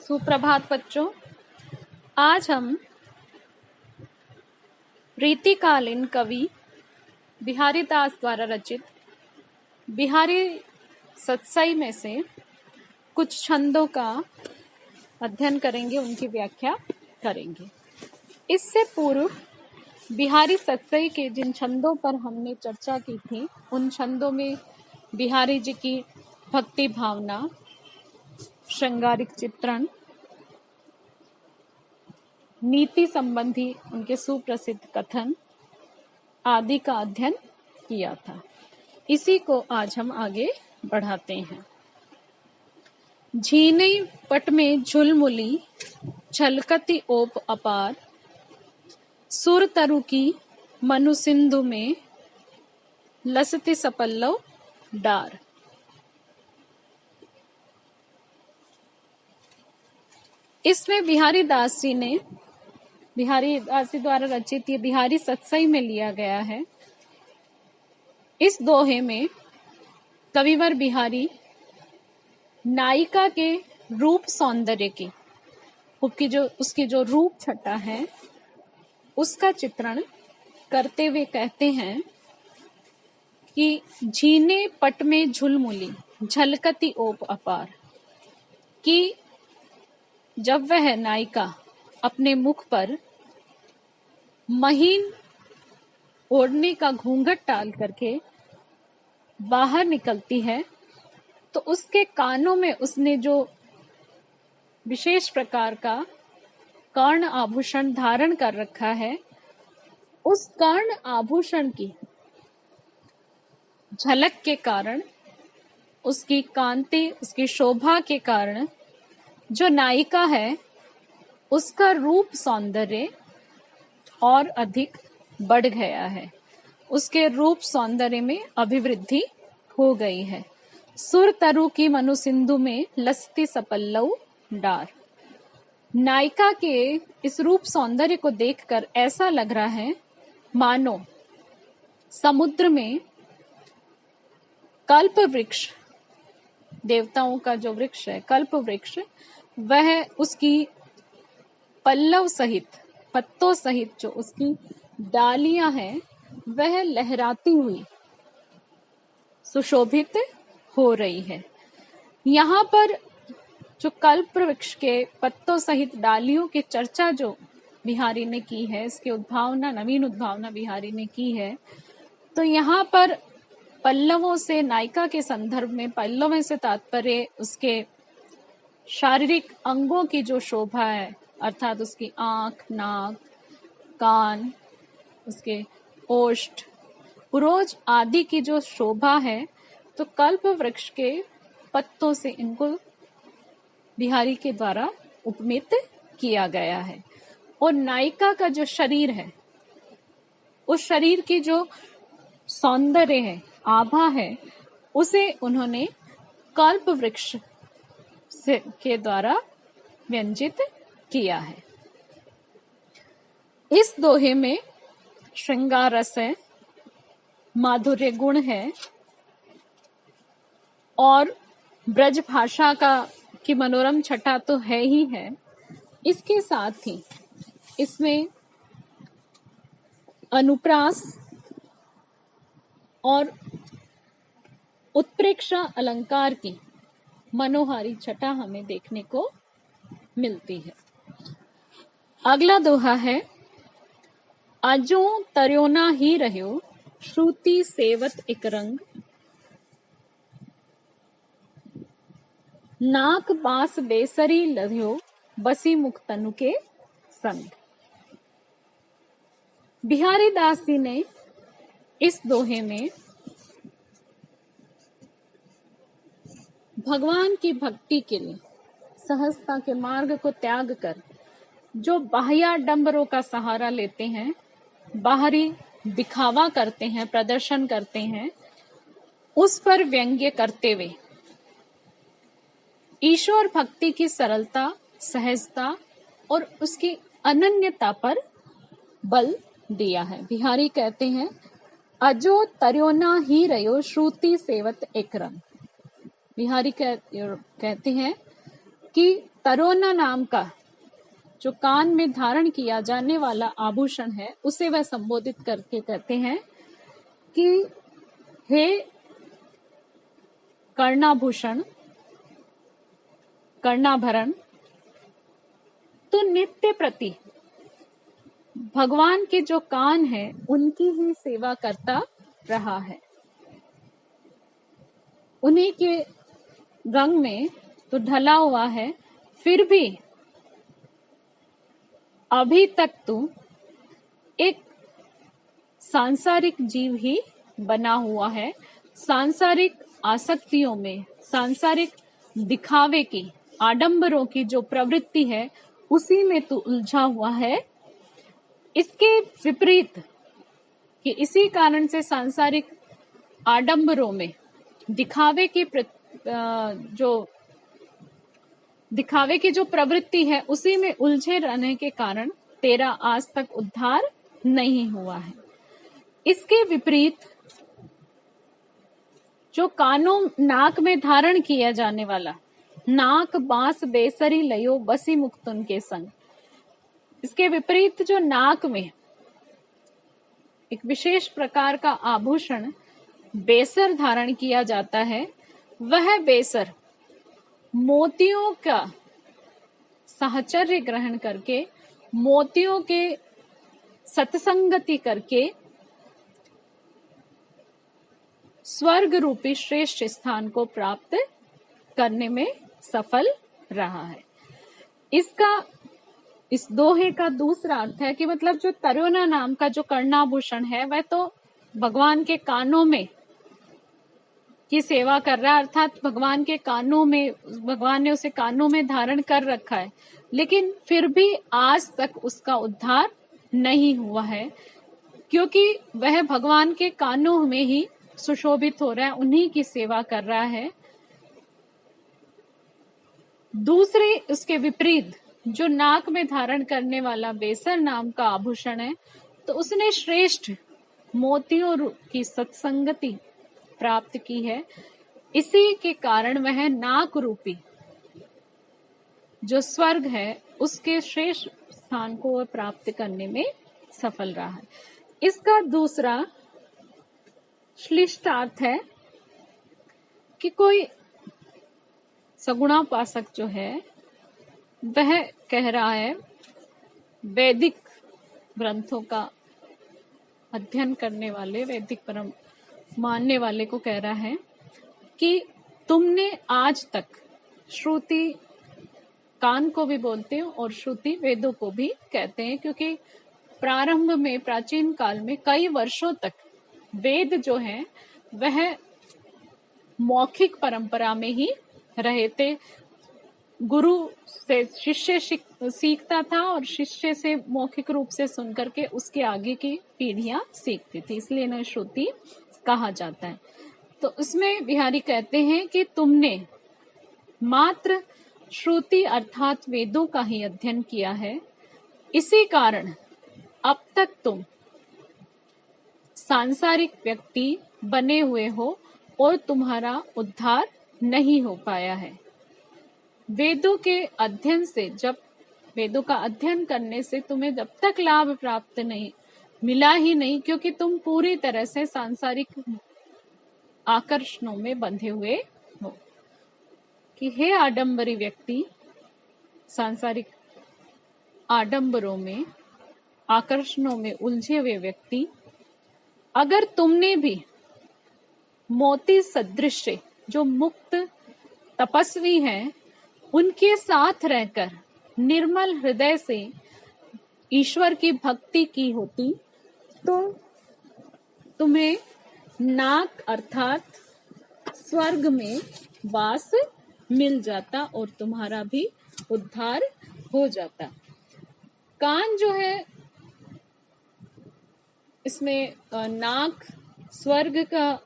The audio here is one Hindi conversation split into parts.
सुप्रभात बच्चों। आज हम रीतिकालीन कवि बिहारी दास द्वारा रचित बिहारी सतसई में से कुछ छंदों का अध्ययन करेंगे, उनकी व्याख्या करेंगे। इससे पूर्व बिहारी सतसई के जिन छंदों पर हमने चर्चा की थी, उन छंदों में बिहारी जी की भक्ति भावना, श्रृंगारिक चित्रण, नीति संबंधी उनके सुप्रसिद्ध कथन आदि का अध्ययन किया था। इसी को आज हम आगे बढ़ाते हैं। झीने पट में झुलमुली छलकती ओप अपार, सुर तरु की मनु सिंधु में लसती सपल्लव डार। इसमें बिहारी दास जी द्वारा रचित ये बिहारी सतसई में लिया गया है। इस दोहे में कविवर बिहारी नायिका के रूप सौंदर्य की उसकी जो रूप छटा है उसका चित्रण करते हुए कहते हैं कि झीने पट में झुलमुली झलकती ओप अपार, कि जब वह नायिका अपने मुख पर महीन ओढ़ने का घूंघट डाल करके बाहर निकलती है तो उसके कानों में उसने जो विशेष प्रकार का कर्ण आभूषण धारण कर रखा है, उस कर्ण आभूषण की झलक के कारण, उसकी कांति, उसकी शोभा के कारण जो नायिका है उसका रूप सौंदर्य और अधिक बढ़ गया है, उसके रूप सौंदर्य में अभिवृद्धि हो गई है। सुर तरु की मनु सिंधु में लसती सपल्लव डार। नायिका के इस रूप सौंदर्य को देखकर ऐसा लग रहा है मानो समुद्र में कल्प वृक्ष, देवताओं का जो वृक्ष है कल्प वृक्ष, वह उसकी पल्लव सहित, पत्तों सहित जो उसकी डालियां हैं वह लहराती हुई सुशोभित हो रही है। यहाँ पर जो कल्प वृक्ष के पत्तों सहित डालियों की चर्चा जो बिहारी ने की है, इसकी उद्भावना, नवीन उद्भावना बिहारी ने की है, तो यहाँ पर पल्लवों से, नायिका के संदर्भ में पल्लवों से तात्पर्य उसके शारीरिक अंगों की जो शोभा है, अर्थात उसकी आंख, नाक, कान, उसके ओष्ठ, पुरोज आदि की जो शोभा है, तो कल्प वृक्ष के पत्तों से इनको बिहारी के द्वारा उपमित किया गया है। और नायिका का जो शरीर है, उस शरीर की जो सौंदर्य है, आभा है, उसे उन्होंने कल्प वृक्ष के द्वारा व्यंजित किया है। इस दोहे में श्रृंगार रस है, माधुर्य गुण है और ब्रज भाषा की मनोरम छटा तो है ही है। इसके साथ ही इसमें अनुप्रास और उत्प्रेक्षा अलंकार की मनोहारी छटा हमें देखने को मिलती है। अगला दोहा है, अजो तर्योना ही रह्यो श्रुति सेवत एक रंग, नाक बांस बेसरी लध्यो बसी मुख तनु के संग। बिहारी दास जी ने इस दोहे में भगवान की भक्ति के लिए सहजता के मार्ग को त्याग कर जो बाह्याडंबरों का सहारा लेते हैं, बाहरी दिखावा करते हैं, प्रदर्शन करते हैं, उस पर व्यंग्य करते हुए ईश्वर भक्ति की सरलता, सहजता और उसकी अनन्यता पर बल दिया है। बिहारी कहते हैं, अजो तर्योना ही रह्यो श्रुति सेवत एक रंग। बिहारी कहते हैं कि तरोना नाम का जो कान में धारण किया जाने वाला आभूषण है उसे वह संबोधित करके कहते हैं कि हे कर्णाभूषण, कर्णाभरण, तो नित्य प्रति भगवान के जो कान है उनकी ही सेवा करता रहा है। उन्हीं के रंग में तो ढला हुआ है, फिर भी अभी तक तू एक सांसारिक जीव ही बना हुआ है। सांसारिक आसक्तियों में, सांसारिक दिखावे की, आडंबरों की जो प्रवृत्ति है उसी में तू उलझा हुआ है। इसके विपरीत कि इसी कारण से सांसारिक आडंबरों में दिखावे की जो प्रवृत्ति है उसी में उलझे रहने के कारण तेरा आज तक उद्धार नहीं हुआ है। इसके विपरीत जो कानों, नाक में धारण किया जाने वाला, नाक बांस बेसरी लयो बसी मुक्तुन के संग, इसके विपरीत जो नाक में एक विशेष प्रकार का आभूषण बेसर धारण किया जाता है, वह बेसर मोतियों का साहचर्य ग्रहण करके, मोतियों के सत्संगति करके स्वर्ग रूपी श्रेष्ठ स्थान को प्राप्त करने में सफल रहा है। इस दोहे का दूसरा अर्थ है कि मतलब जो तरोना नाम का जो कर्णाभूषण है वह तो भगवान के कानों में की सेवा कर रहा है, अर्थात भगवान के कानों में, भगवान ने उसे कानों में धारण कर रखा है, लेकिन फिर भी आज तक उसका उद्धार नहीं हुआ है, क्योंकि वह भगवान के कानों में ही सुशोभित हो रहा है, उन्हीं की सेवा कर रहा है। दूसरे उसके विपरीत जो नाक में धारण करने वाला बेसर नाम का आभूषण है, तो उसने श्रेष्ठ मोतियों की सत्संगति प्राप्त की है। इसी के कारण वह नाक रूपी जो स्वर्ग है उसके श्रेष्ठ स्थान को वह प्राप्त करने में सफल रहा है। इसका दूसरा श्लिष्टार्थ है कि कोई सगुणापासक जो है वह कह रहा है, वैदिक ग्रंथों का अध्ययन करने वाले, वैदिक परम मानने वाले को कह रहा है कि तुमने आज तक श्रुति, कान को भी बोलते हैं और श्रुति वेदों को भी कहते हैं, क्योंकि प्रारंभ में, प्राचीन काल में कई वर्षों तक वेद जो है वह मौखिक परंपरा में ही रहे थे। गुरु से शिष्य सीखता था और शिष्य से मौखिक रूप से सुनकर के उसके आगे की पीढ़ियां सीखती थी, इसलिए इन्हें श्रुति कहा जाता है। तो उसमें बिहारी कहते हैं कि तुमने मात्र श्रुति अर्थात वेदों का ही अध्ययन किया है, इसी कारण अब तक तुम सांसारिक व्यक्ति बने हुए हो और तुम्हारा उद्धार नहीं हो पाया है। वेदों के अध्ययन से, जब वेदों का अध्ययन करने से तुम्हें जब तक लाभ प्राप्त नहीं मिला ही नहीं, क्योंकि तुम पूरी तरह से सांसारिक आकर्षणों में बंधे हुए हो। कि हे आडंबरी व्यक्ति, सांसारिक आडंबरों में, आकर्षणों में उलझे हुए व्यक्ति, अगर तुमने भी मोती सदृश जो मुक्त तपस्वी हैं उनके साथ रहकर निर्मल हृदय से ईश्वर की भक्ति की होती, तो तुम्हें नाक अर्थात स्वर्ग में वास मिल जाता और तुम्हारा भी उद्धार हो जाता। कान जो है, इसमें नाक, स्वर्ग का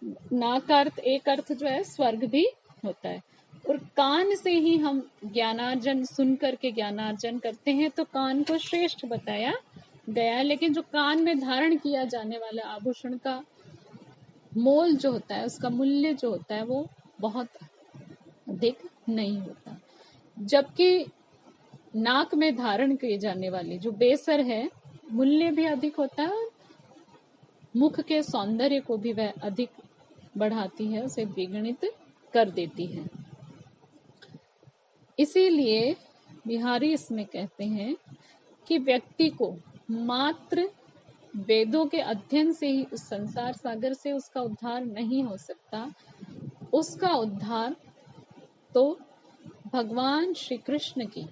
नाक अर्थ, एक अर्थ जो है स्वर्ग भी होता है, और कान से ही हम ज्ञानार्जन, सुन करके ज्ञानार्जन करते हैं, तो कान को श्रेष्ठ बताया गया है। लेकिन जो कान में धारण किया जाने वाला आभूषण का मोल जो होता है, उसका मूल्य जो होता है वो बहुत अधिक नहीं होता। जबकि नाक में धारण किए जाने वाली जो बेसर है, मूल्य भी अधिक होता है और मुख के सौंदर्य को भी वह अधिक बढ़ाती है, उसे द्विगुणित कर देती है। इसीलिए बिहारी इसमें कहते हैं कि व्यक्ति को मात्र वेदों के अध्ययन से ही उस संसार सागर से उसका उद्धार नहीं हो सकता। उसका उद्धार तो भगवान श्री कृष्ण की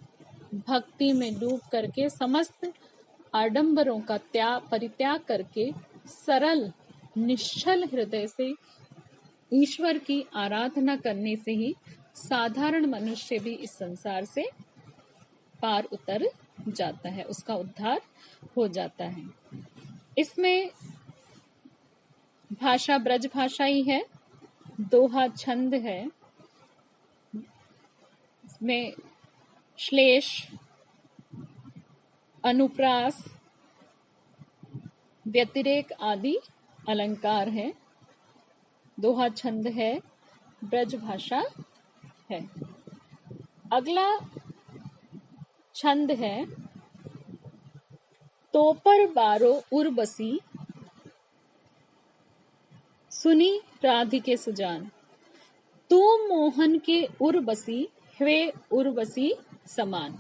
भक्ति में डूब करके, समस्त आडंबरों का परित्याग करके, सरल निश्चल हृदय से ईश्वर की आराधना करने से ही साधारण मनुष्य भी इस संसार से पार उतर जाता है, उसका उद्धार हो जाता है। इसमें भाषा ब्रज भाषा ही है, दोहा छंद है, इसमें श्लेष, अनुप्रास, व्यतिरेक आदि अलंकार है। दोहा छंद है, ब्रज भाषा है। अगला छंद है तोपर बारो उर्वशी सुनी राधिके सुजान, तू मोहन के उर्वशी ह्वे उर्वशी समान।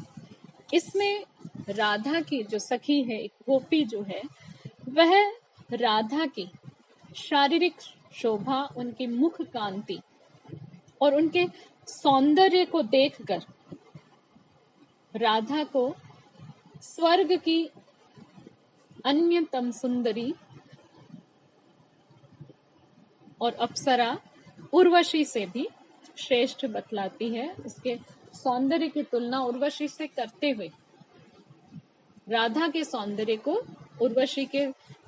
इसमें राधा की जो सखी है, एक गोपी जो है, वह राधा की शारीरिक शोभा, उनकी मुख कांति और उनके सौंदर्य को देखकर राधा को स्वर्ग की अन्यतम सुंदरी और अप्सरा उर्वशी से भी श्रेष्ठ बतलाती है। उसके सौंदर्य की तुलना उर्वशी से करते हुए राधा के सौंदर्य को उर्वशी के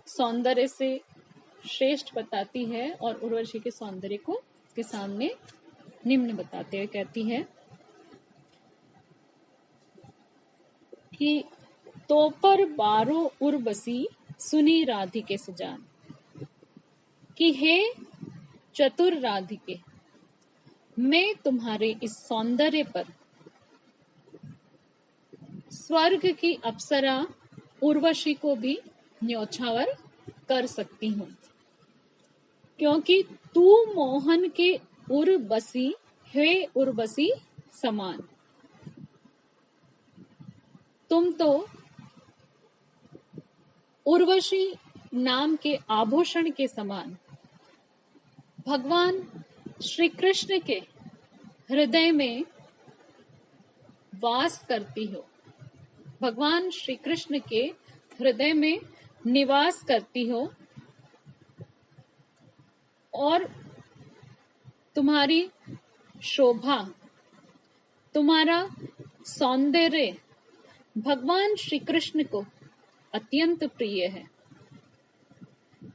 सौंदर्य से श्रेष्ठ बताती है और उर्वशी के सौंदर्य को उसके सामने निम्न बताते हुए कहती है कि तोपर बारो उर्वशी सुनी राधिके सुजान, कि हे चतुर राधिके, मैं तुम्हारे इस सौंदर्य पर स्वर्ग की अप्सरा उर्वशी को भी न्योछावर कर सकती हूँ, क्योंकि तू मोहन के उर्वशी हे उर्वशी समान। तुम तो उर्वशी नाम के आभूषण के समान भगवान श्री कृष्ण के हृदय में वास करती हो, भगवान श्री कृष्ण के हृदय में निवास करती हो और तुम्हारी शोभा, तुम्हारा सौंदर्य भगवान श्री कृष्ण को अत्यंत प्रिय है।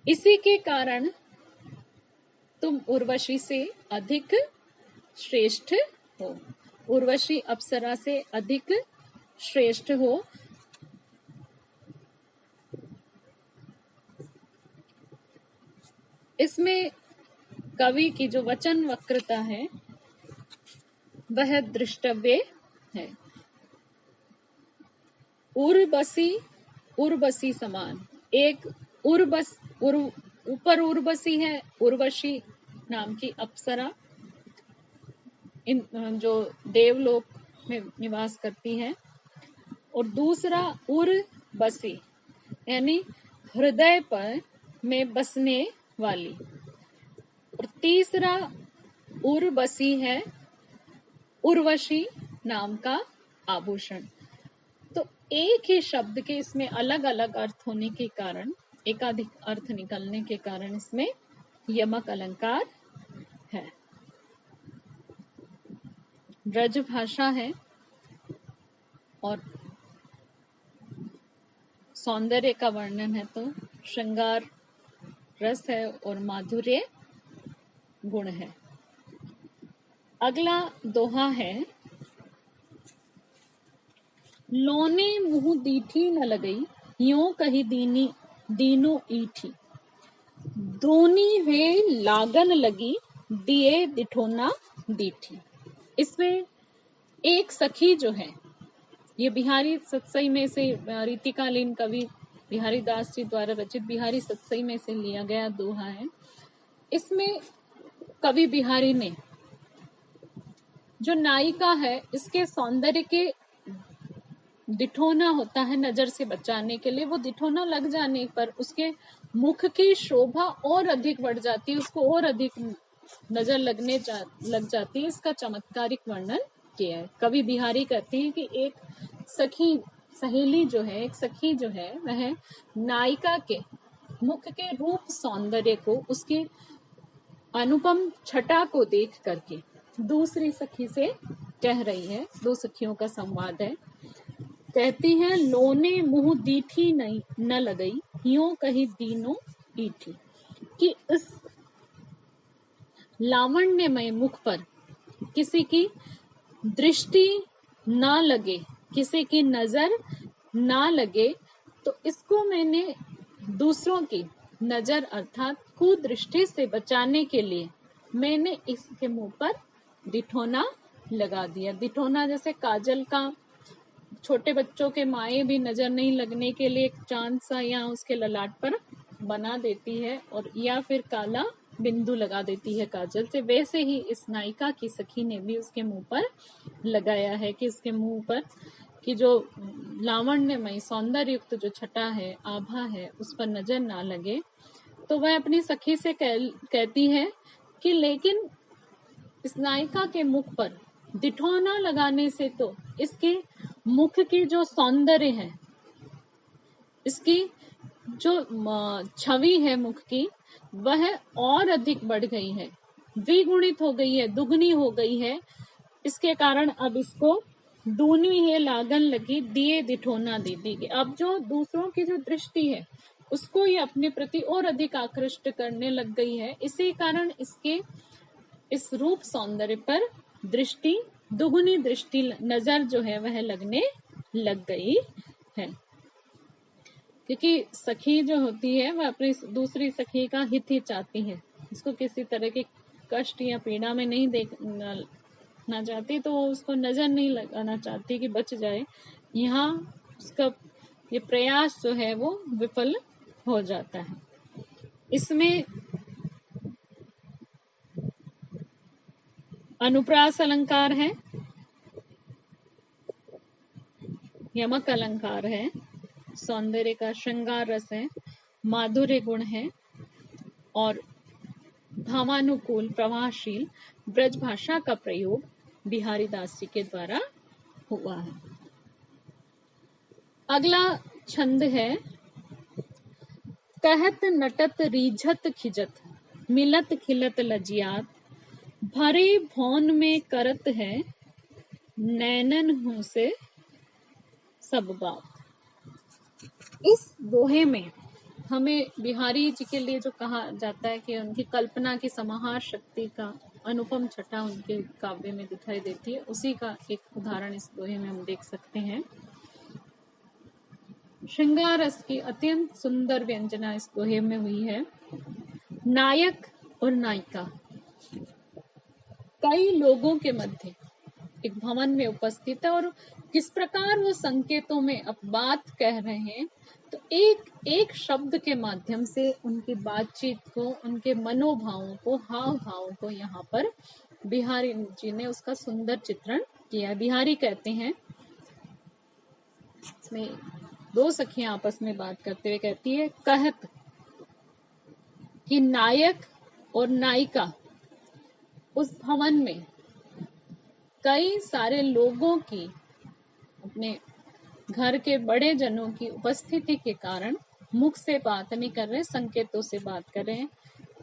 इसी के कारण तुम उर्वशी से अधिक श्रेष्ठ हो, उर्वशी अप्सरा से अधिक श्रेष्ठ हो। इसमें कवि की जो वचन वक्रता है वह दृष्टव्य है। उर्वशी समान, एक ऊपर उर्वशी है, उर्वशी नाम की अप्सरा इन जो देवलोक में निवास करती है, और दूसरा उर्वशी यानी हृदय पर में बसने वाली, और तीसरा उर्वशी है उर्वशी नाम का आभूषण। तो एक ही शब्द के इसमें अलग अलग अर्थ होने के कारण, एकाधिक अर्थ निकलने के कारण इसमें यमक अलंकार है। ब्रज भाषा है और सौंदर्य का वर्णन है तो श्रृंगार रस है और माधुर्य गुण है। अगला दोहा है लोने मुंह दीठी न लगई, यूं कही दीनो ईठी, दोनी वे लागन लगी, दिए दिठोना दीठी। इसमें एक सखी जो है, ये बिहारी सत्सई में से रीतिकालीन कवि बिहारी दास जी द्वारा रचित बिहारी सत्सई में से लिया गया दोहा है। इसमें कवि बिहारी ने जो नायिका है इसके सौंदर्य के दिठोना होता है नजर से बचाने के लिए, वो दिठोना लग जाने पर उसके मुख की शोभा और अधिक बढ़ जाती है, उसको और अधिक नजर लग जाती है। इसका चमत्कारिक वर्णन किया है। कवि बिहारी कहते हैं कि एक सखी सहेली जो है, एक सखी जो है, वह नायिका के मुख के रूप सौंदर्य को, उसके अनुपम छटा को देख करके दूसरी सखी से कह रही है। दो सखियों का संवाद है। कहती है, लोने मुंह दीठी नहीं न लगई, यूं कही दीनो ईठी। कि इस लावण्यमय मुख पर किसी की दृष्टि ना लगे, किसी की नजर ना लगे, तो इसको मैंने दूसरों की नजर अर्थात कुदृष्टि से बचाने के लिए मैंने इसके मुंह पर दिठोना लगा दिया। दिठोना जैसे काजल का छोटे बच्चों के माए भी नजर नहीं लगने के लिए एक चांद सा या उसके ललाट पर बना देती है, और या फिर काला बिंदु लगा देती है काजल से, वैसे ही इस नायिका की सखी ने भी उसके मुंह पर लगाया है कि इसके मुंह पर कि जो लावण्यमय सौंदर्य युक्त जो छटा है, आभा है, उस पर नजर ना लगे। तो वह अपनी सखी से कहती है कि लेकिन इस नायिका के मुख पर दिठौना लगाने से तो इसके मुख की जो सौंदर्य है, इसकी जो छवि है मुख की, वह और अधिक बढ़ गई है, द्विगुणित हो गई है, दुगनी हो गई है। इसके कारण अब इसको दूनी है लागन लगी, दिए दिठोना दीदी के। अब जो दूसरों की जो दृष्टि है उसको ये अपने प्रति और अधिक आकृष्ट करने लग गई है। इसी कारण इसके इस रूप सौंदर्य पर दृष्टि, दुगुनी दृष्टि, नजर जो है वह लगने लग गई है। क्योंकि सखी जो होती है वह अपनी दूसरी सखी का हित ही चाहती है, इसको किसी तरह के कष्ट या पीड़ा में नहीं देखना चाहती, तो उसको नजर नहीं लगाना चाहती कि बच जाए। यहाँ उसका ये प्रयास जो है वो विफल हो जाता है। इसमें अनुप्रास अलंकार है, यमक अलंकार है, सौंदर्य का श्रृंगार रस है, माधुर्य गुण है, और भावानुकूल प्रवाहशील ब्रज भाषा का प्रयोग बिहारी दास जी के द्वारा हुआ है। अगला छंद है, कहत नटत रीझत खिजत, मिलत खिलत लजियात, भरे भौन में करत है, नैनन हूं से सब बात। इस दोहे में हमें बिहारी जी के लिए जो कहा जाता है कि उनकी कल्पना की समाहार शक्ति का अनुपम छटा उनके काव्य में दिखाई देती है, उसी का एक उदाहरण इस दोहे में हम देख सकते हैं। श्रृंगार रस की अत्यंत सुंदर व्यंजना इस दोहे में हुई है। नायक और नायिका कई लोगों के मध्य एक भवन में उपस्थित है, और किस प्रकार वो संकेतों में अब बात कह रहे हैं, तो एक एक शब्द के माध्यम से उनकी बातचीत को, उनके मनोभावों को, हाव भावों को यहाँ पर बिहारी जी ने उसका सुंदर चित्रण किया। बिहारी कहते हैं, इसमें दो सखियां आपस में बात करते हुए कहती है, कहत कि नायक और नायिका उस भवन में कई सारे लोगों की, अपने घर के बड़े जनों की उपस्थिति के कारण मुख से बात नहीं कर रहे, संकेतों से बात कर रहे हैं।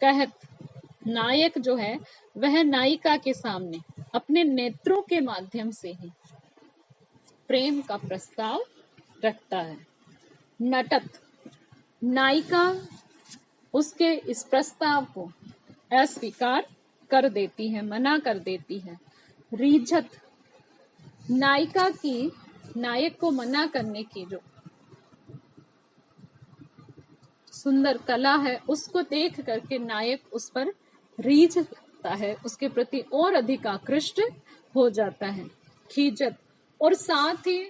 कहत, नायक जो है वह नायिका के सामने अपने नेत्रों के माध्यम से ही प्रेम का प्रस्ताव रखता है। नटत, नायिका उसके इस प्रस्ताव को अस्वीकार कर देती है, मना कर देती है। रीझत, नायिका की नायक को मना करने की जो सुंदर कला है, उसको देख करके नायक उस पर रीझता है, उसके प्रति और अधिक आकृष्ट हो जाता है, खींचत, और साथ ही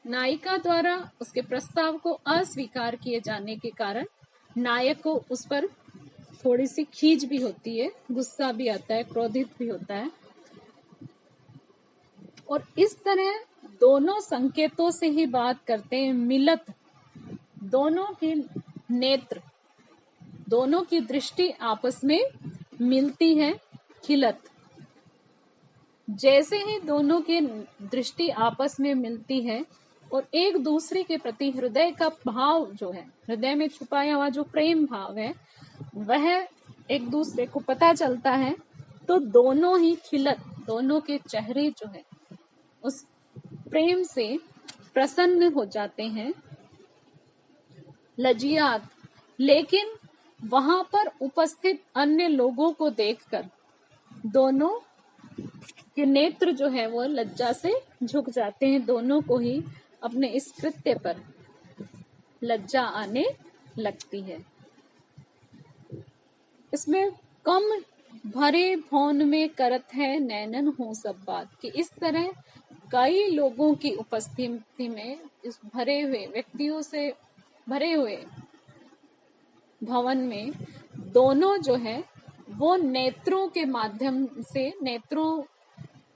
नायिका द्वारा उसके प्रस्ताव को अस्वीकार किए जाने के कारण नायक को उस पर थोड़ी सी खींच भी होती है, गुस्सा भी आता है, क्रोधित भी होता है। और इस तरह दोनों संकेतों से ही बात करते हैं। मिलत, दोनों की नेत्र, दोनों की दृष्टि आपस में मिलती है। खिलत, जैसे ही दोनों की दृष्टि आपस में मिलती है और एक दूसरे के प्रति हृदय का भाव जो है, हृदय में छुपाया हुआ जो प्रेम भाव है, वह एक दूसरे को पता चलता है, तो दोनों ही खिलत, दोनों के चेहरे जो है उस प्रेम से प्रसन्न हो जाते हैं। लजियात, लेकिन वहां पर उपस्थित अन्य लोगों को देखकर दोनों के नेत्र जो है वो लज्जा से झुक जाते हैं। दोनों को ही अपने इस कृत्य पर लज्जा आने लगती है। इसमें कम भरे भौन में करत है नैनन हो सब बात, कि इस तरह कई लोगों की उपस्थिति में इस भरे हुए व्यक्तियों से भरे हुए भवन में दोनों जो है वो नेत्रों के माध्यम से, नेत्रों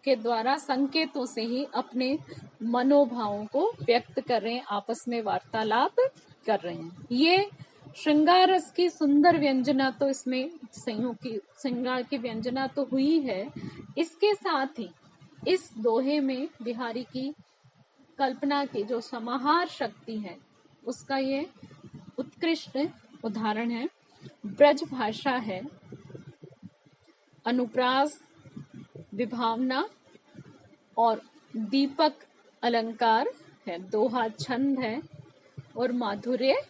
के द्वारा, संकेतों से ही अपने मनोभावों को व्यक्त कर रहे हैं, आपस में वार्तालाप कर रहे हैं। ये श्रृंगार रस की सुंदर व्यंजना तो इसमें संयोग की श्रृंगार की व्यंजना तो हुई है, इसके साथ ही इस दोहे में बिहारी की कल्पना की जो समाहार शक्ति है उसका ये उत्कृष्ट उदाहरण है। ब्रज भाषा है, अनुप्रास, विभावना और दीपक अलंकार है, दोहा छंद है और माधुर्य